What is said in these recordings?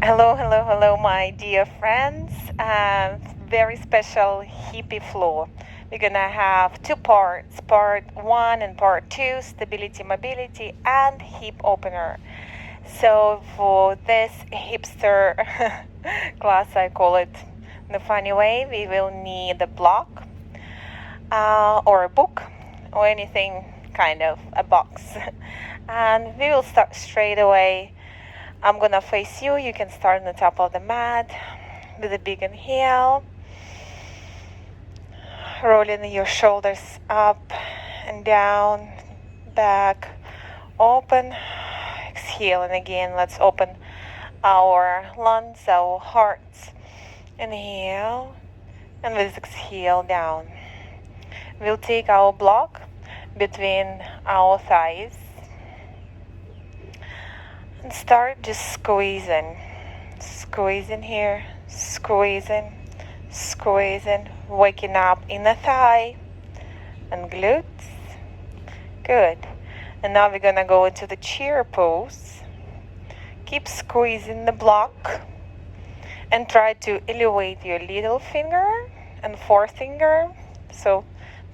Hello, hello, hello, my dear friends. Very special hippie floor. We're gonna have two parts, part one and part two, stability, mobility, and hip opener. So for this hipster class, I call it in a funny way, we will need a block or a book or anything kind of a box. And we will start straight away. I'm gonna face you. You can start on the top of the mat with a big inhale, rolling your shoulders up and down, back, open. Exhale, and again, let's open our lungs, our hearts. Inhale, and with exhale down. We'll take our block between our thighs and start just squeezing here, squeezing, waking up inner thigh and glutes. Good. And now we're gonna go into the chair pose. Keep squeezing the block and try to elevate your little finger and forefinger. So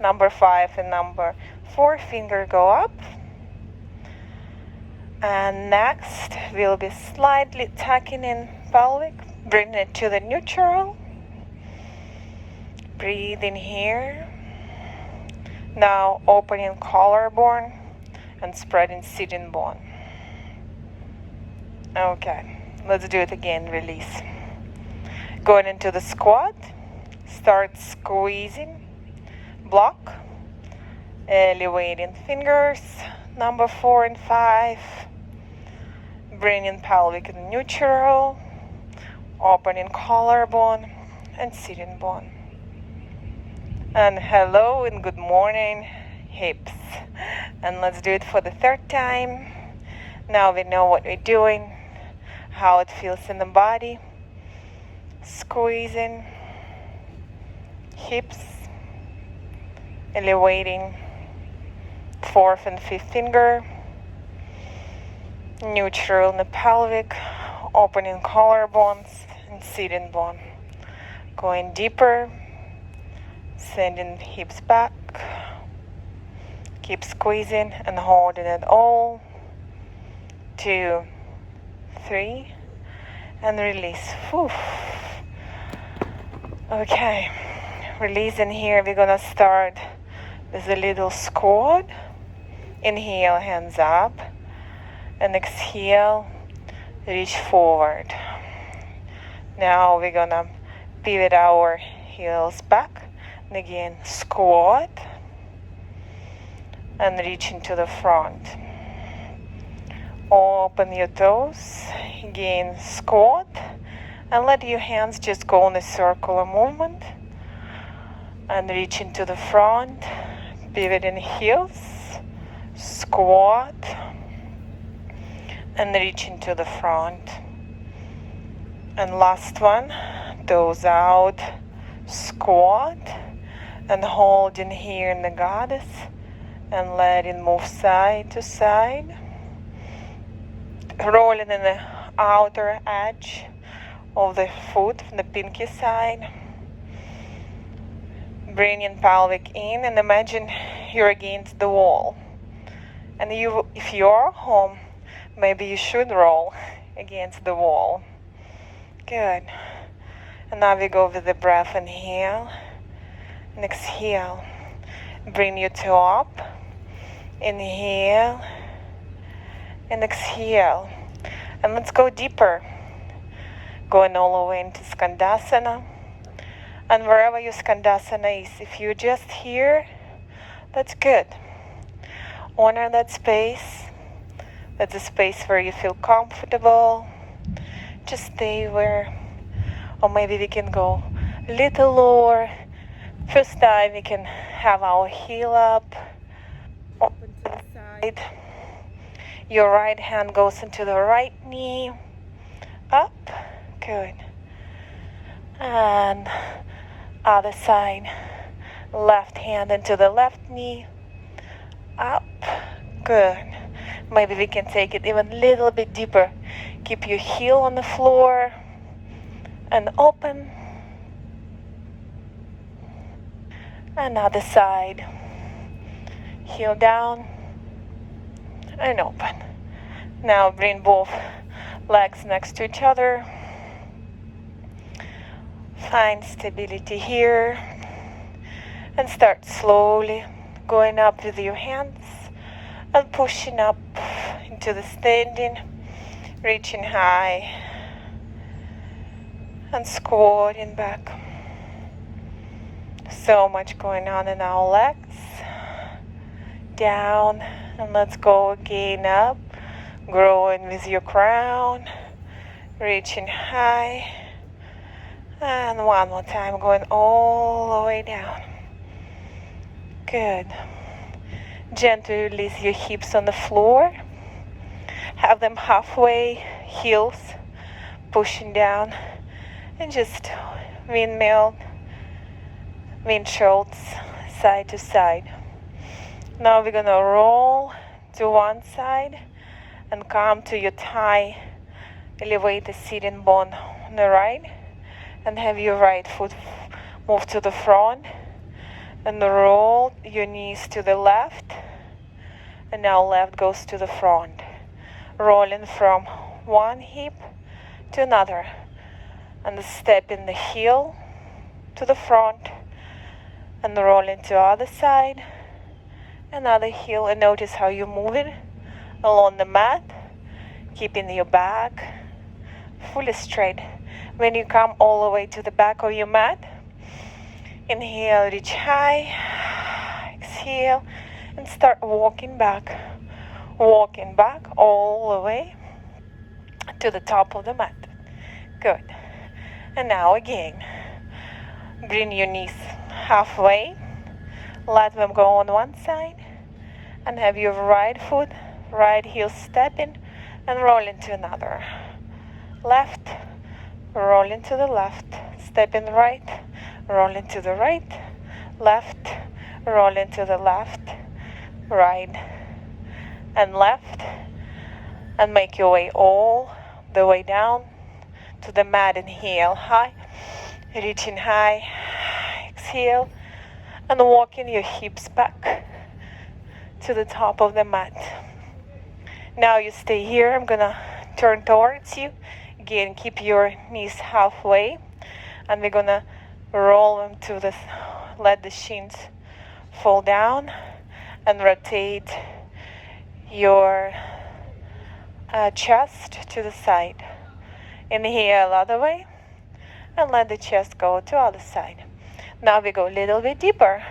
number 5 and number 4 finger go up. And next, we'll be slightly tucking in pelvic, bringing it to the neutral. Breathe in here. Now opening collarbone and spreading sitting bone. Okay, let's do it again, release. Going into the squat, start squeezing, block, elevating fingers, number 4 and 5. Bringing pelvic in neutral, opening collarbone and sitting bone. And hello and good morning, hips. And let's do it for the third time. Now we know what we're doing, how it feels in the body. Squeezing, hips, elevating 4th and 5th finger. Neutral in the pelvic, opening collarbones and sitting bone. Going deeper, sending hips back. Keep squeezing and holding it all. 2, 3, and release. Whew. Okay, releasing here, we're gonna start with a little squat. Inhale, hands up. And exhale, reach forward. Now we're gonna pivot our heels back. And again, squat. And reach into the front. Open your toes. Again, squat. And let your hands just go in a circular movement. And reach into the front. Pivot in heels. Squat. And reach into the front. And last one, toes out, squat, and holding here in the goddess, and letting move side to side, rolling in the outer edge of the foot, the pinky side, bringing pelvic in, and imagine you're against the wall. And if you're home, maybe you should roll against the wall. Good. And now we go with the breath. Inhale and exhale. Bring your toe up. Inhale and exhale. And let's go deeper. Going all the way into Skandasana. And wherever your Skandasana is, if you're just here, that's good. Honor that space. That's a space where you feel comfortable. Just stay where, or maybe we can go a little lower. First time we can have our heel up, open to the side. Your right hand goes into the right knee, up, good. And other side, left hand into the left knee, up, good. Maybe we can take it even a little bit deeper. Keep your heel on the floor and open. Another side. Heel down and open. Now bring both legs next to each other. Find stability here. And start slowly going up with your hands and pushing up into the standing, reaching high and squatting back. So much going on in our legs. Down, and let's go again up, growing with your crown, reaching high, and one more time going all the way down. Good. Gently release your hips on the floor. Have them halfway, heels pushing down, and just windmill, windshields side to side. Now we're gonna roll to one side and come to your thigh. Elevate the sitting bone on the right, and have your right foot move to the front. And roll your knees to the left, and now left goes to the front, rolling from one hip to another, and stepping the heel to the front, and rolling to other side, another heel, and notice how you're moving along the mat, keeping your back fully straight. When you come all the way to the back of your mat, inhale, reach high, exhale, and start walking back all the way to the top of the mat. Good. And now again, bring your knees halfway, let them go on one side, and have your right foot, right heel stepping and roll into another. Left, roll into the left, step in right, roll into the right, left, roll into the left, right, and left, and make your way all the way down to the mat. Inhale, high, reaching high, exhale, and walking your hips back to the top of the mat. Now you stay here. I'm gonna turn towards you. Again, keep your knees halfway, and we're gonna roll them to the, let the shins fall down, and rotate your chest to the side. Inhale other way, and let the chest go to other side. Now we go a little bit deeper,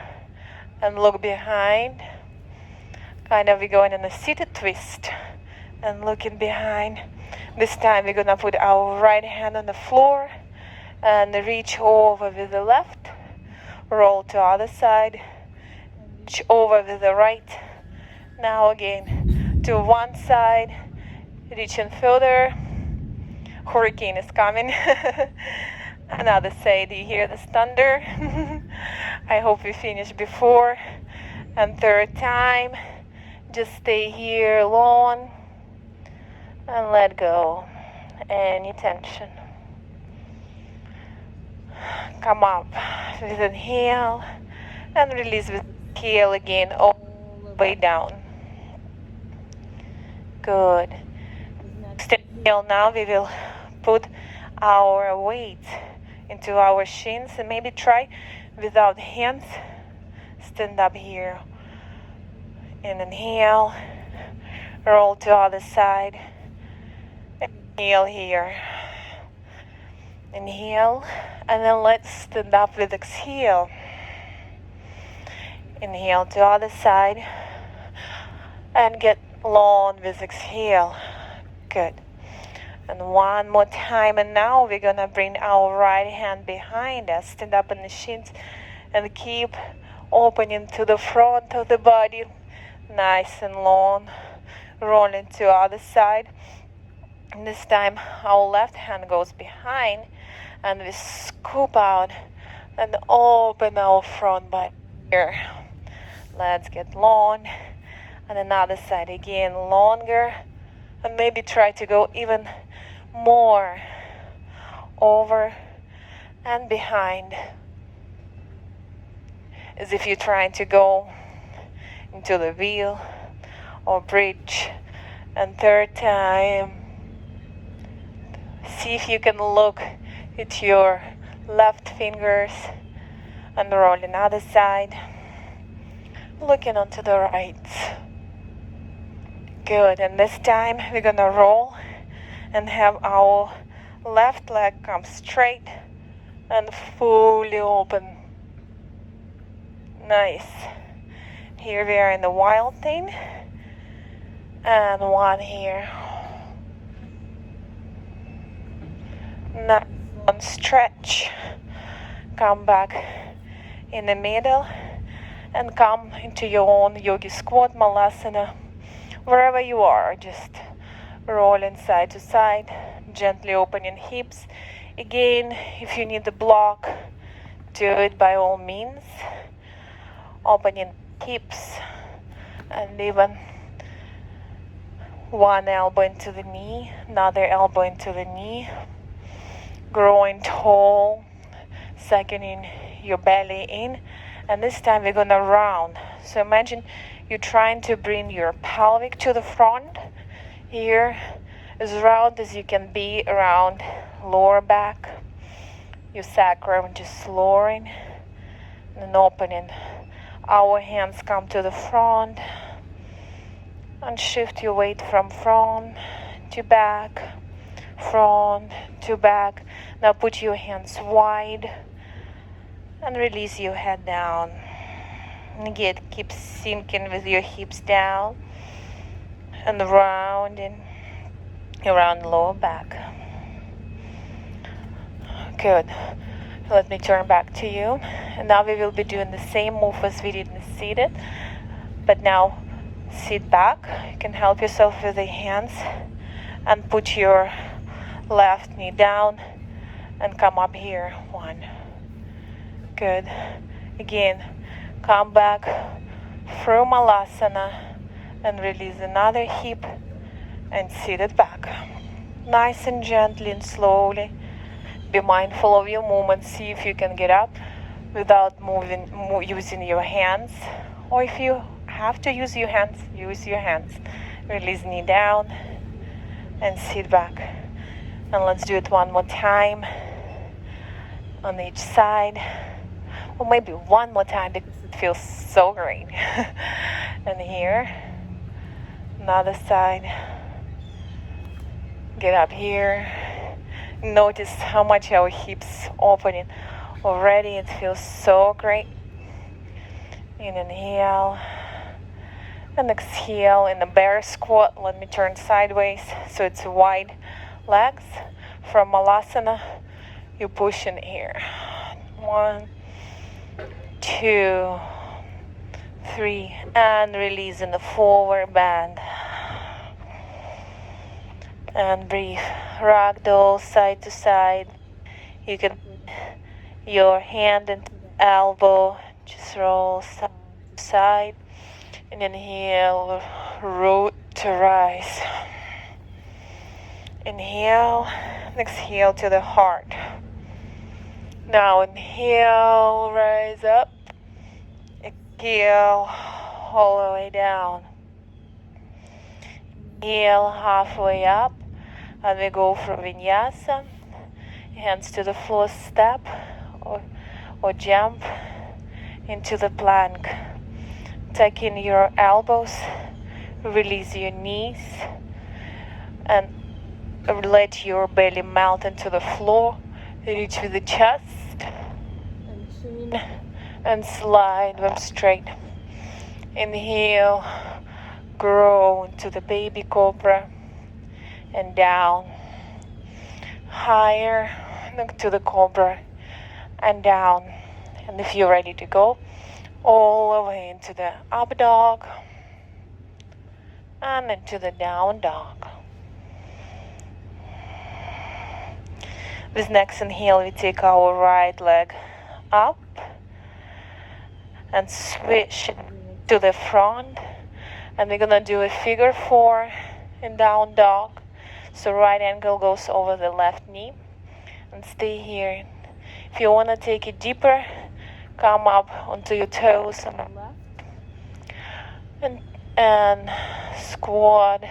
and look behind. Kind of we're going in a seated twist, and looking behind. This time we're gonna put our right hand on the floor, and reach over with the left, roll to other side, reach over with the right. Now again to one side, reaching further. Hurricane is coming. Another side, you hear this thunder. I hope we finish before. And third time, just stay here long and let go any tension. Come up with an inhale and release with exhale again all the way down. Good. Next inhale, now we will put our weight into our shins, and maybe try without hands. Stand up here and inhale, roll to other side. Inhale here. Inhale, and then let's stand up with exhale. Inhale to other side, and get long with exhale. Good. And one more time, and now we're gonna bring our right hand behind us, stand up on the shins, and keep opening to the front of the body, nice and long. Rolling to other side. And this time our left hand goes behind, and we scoop out and open our front body here. Let's get long. And another side again, longer. And maybe try to go even more over and behind, as if you're trying to go into the wheel or bridge. And third time, see if you can look at your left fingers and roll another side, looking onto the right. Good. And this time we're gonna roll and have our left leg come straight and fully open. Nice. Here we are in the wild thing. And one here. Nice. One stretch. Come back in the middle and come into your own yogi squat, malasana. Wherever you are, just rolling side to side, gently opening hips. Again, if you need the block, do it by all means. Opening hips and even one elbow into the knee, another elbow into the knee. Growing tall, sucking your belly in. And this time we're gonna round. So imagine you're trying to bring your pelvic to the front. Here, as round as you can be around lower back. Your sacrum just lowering and opening. Our hands come to the front. And shift your weight from front to back. Front to back. Now put your hands wide. And release your head down. And again, keep sinking with your hips down. And rounding around lower back. Good. Let me turn back to you. And now we will be doing the same move as we did in seated. But now sit back. You can help yourself with the hands. And put your left knee down. And come up here. One. Good. Again, come back through malasana and release another hip and sit it back. Nice and gently and slowly. Be mindful of your movement. See if you can get up without using your hands. Or if you have to use your hands, use your hands. Release knee down and sit back. And let's do it one more time on each side. Or maybe one more time because it feels so great. And here, another side. Get up here. Notice how much our hips opening already. It feels so great. Inhale. And exhale in the bear squat. Let me turn sideways so it's wide legs. From malasana, you push in here. 1, 2, 3, and release in the forward bend. And breathe. Ragdoll side to side. You can put your hand into the elbow. Just roll side to side. And inhale, root to rise. Inhale, and exhale to the heart. Now inhale, rise up. Exhale, all the way down. Inhale, halfway up. And we go for vinyasa. Hands to the floor, step or jump into the plank. Tuck in your elbows. Release your knees. And let your belly melt into the floor. Reach with the chest. And chin. And slide them straight. Inhale. Grow into the baby cobra. And down. Higher. To the cobra. And down. And if you're ready to go, all the way into the up dog. And into the down dog. With next inhale, we take our right leg up and switch to the front And we're gonna do a figure 4 in down dog. So right ankle goes over the left knee. And stay here. If you wanna take it deeper, come up onto your toes on the left. And squat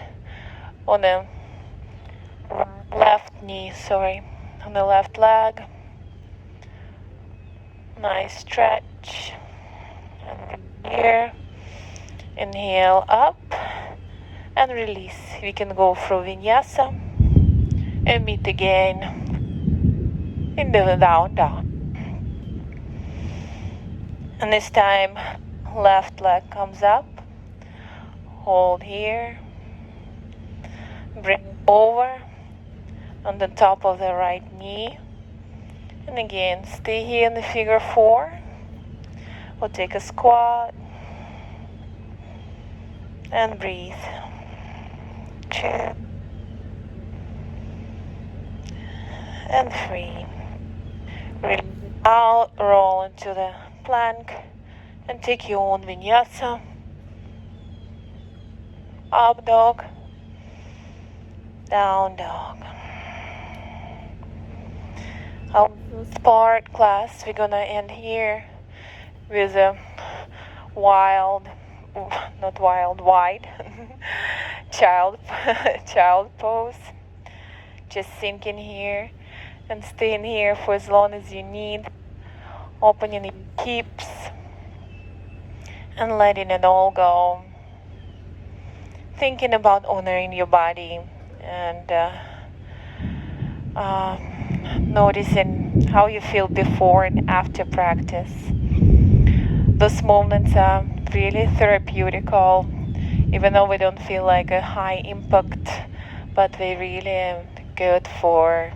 on the left knee, on the left leg. Nice stretch. And here, inhale up and release. We can go through vinyasa and meet again in the down dog. And this time, left leg comes up. Hold here. Bring it over on the top of the right knee. And again, stay here in the figure 4. We'll take a squat. And breathe. 2. And 3. Release out, roll into the plank. And take your own vinyasa. Up dog. Down dog. Our first part class, we're gonna end here with a wide child pose. Just sink in here and stay in here for as long as you need, opening your hips and letting it all go. Thinking about honoring your body and noticing how you feel before and after practice. Those moments are really therapeutical, even though we don't feel like a high impact, but they really good for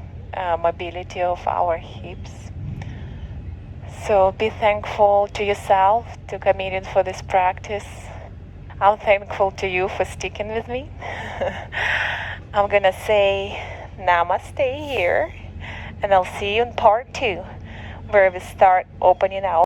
mobility of our hips. So be thankful to yourself to committing for this practice. I'm thankful to you for sticking with me. I'm gonna say namaste here, and I'll see you in part 2, where we start opening out.